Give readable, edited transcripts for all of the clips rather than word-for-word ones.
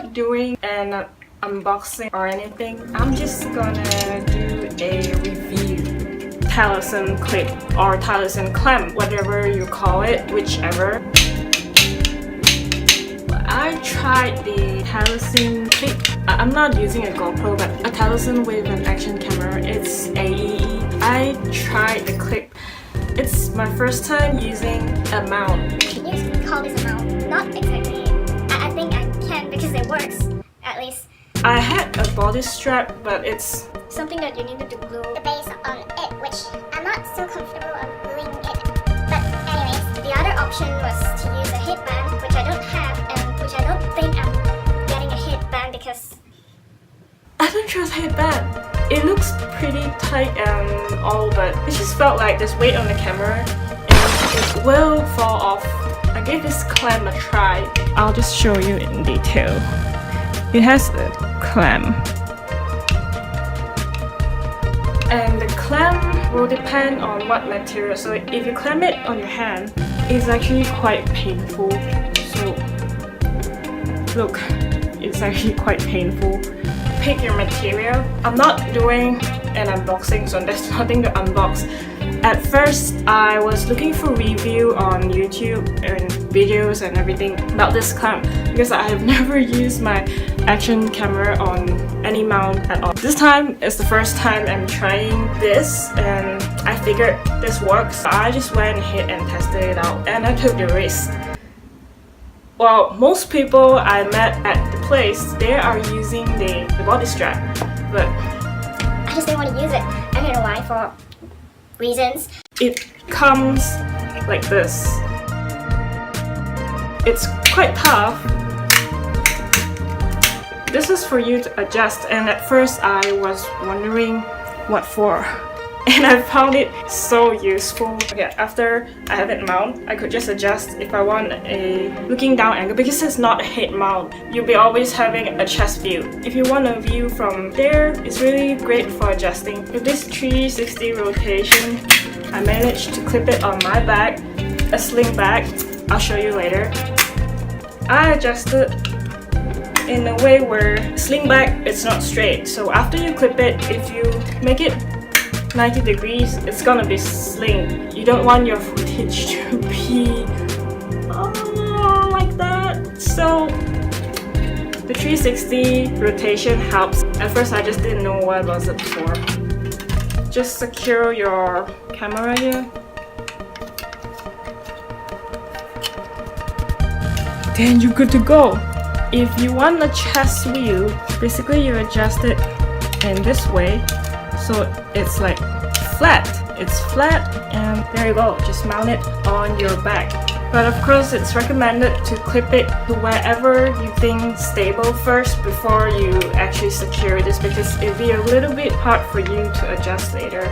not doing an unboxing or anything. I'm just gonna do a review. TELESIN clip or TELESIN clamp, whatever you call it, whichever. I tried the TELESIN clip. I'm not using a GoPro, but a TELESIN with an action camera. It's AE. I tried the clip. It's my first time using a mount. Can you call this a mount? Not exactly. I think I can because it works, at least. I had a body strap, but it's something that you needed to glue the base on it, which I'm not so comfortable on gluing it. But anyways, the other option was to use a headband, which I don't have, and which I don't think I'm getting a headband because I don't trust headband. It looks pretty tight and all, but it just felt like there's weight on the camera and it will fall off. I gave this clamp a try. I'll just show you in detail. It has a clamp. And the clamp will depend on what material. So if you clamp it on your hand, it's actually quite painful. So look, it's actually quite painful. Pick your material. I'm not doing an unboxing, so there's nothing to unbox. At first, I was looking for review on YouTube and videos and everything about this clamp because I have never used my action camera on any mount at all. This time is the first time I'm trying this and I figured this works. I just went ahead and tested it out and I took the risk. Well, most people I met at the place, they are using the body strap, but I just didn't want to use it. I don't know why, for reasons. It comes like this. It's quite tough. This is for you to adjust, and at first I was wondering what for. And I found it so useful. Okay, after I have it mounted, I could just adjust if I want a looking down angle because it's not a head mount. You'll be always having a chest view. If you want a view from there, it's really great for adjusting. With this 360 rotation, I managed to clip it on my back, a sling back. I'll show you later. I adjusted in a way where sling back, it's not straight. So after you clip it, if you make it 90 degrees, it's gonna be sling. You don't want your footage to be like that. So the 360 rotation helps. At first I just didn't know what was it for. Just secure your camera here. Then you're good to go. If you want a chest view, basically you adjust it in this way. So it's like flat. It's flat and there you go. Just mount it on your back. But of course it's recommended to clip it to wherever you think stable first before you actually secure this because it'll be a little bit hard for you to adjust later.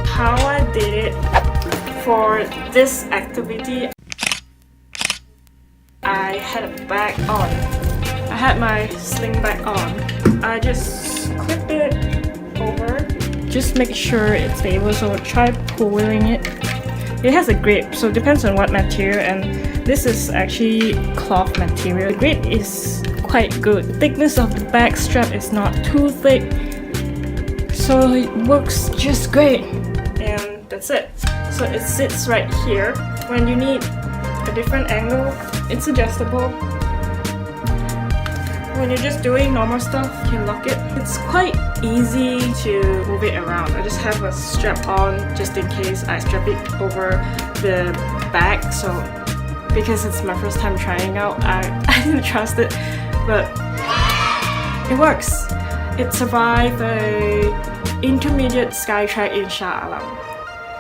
How I did it for this activity, I had a bag on. I had my sling bag on. I just clip it over. Just make sure it's stable, so try pulling it. It has a grip, so it depends on what material, and this is actually cloth material. The grip is quite good. The thickness of the bag strap is not too thick, so it works just great. And that's it. So it sits right here. When you need a different angle, it's adjustable. When you're just doing normal stuff, you can lock it. It's quite easy to move it around. I just have a strap on just in case I strap it over the back. So because it's my first time trying out, I didn't trust it, but it works. It survived a intermediate Skytrex in Shah.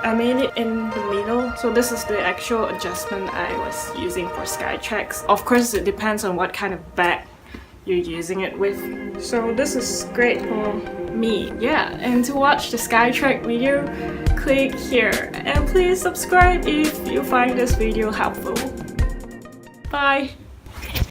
I made it in the middle, so this is the actual adjustment I was using for Skytrex. Of course, it depends on what kind of bag you're using it with. So this is great for me. Yeah, and to watch the Skytrex video, click here. And please subscribe if you find this video helpful. Bye!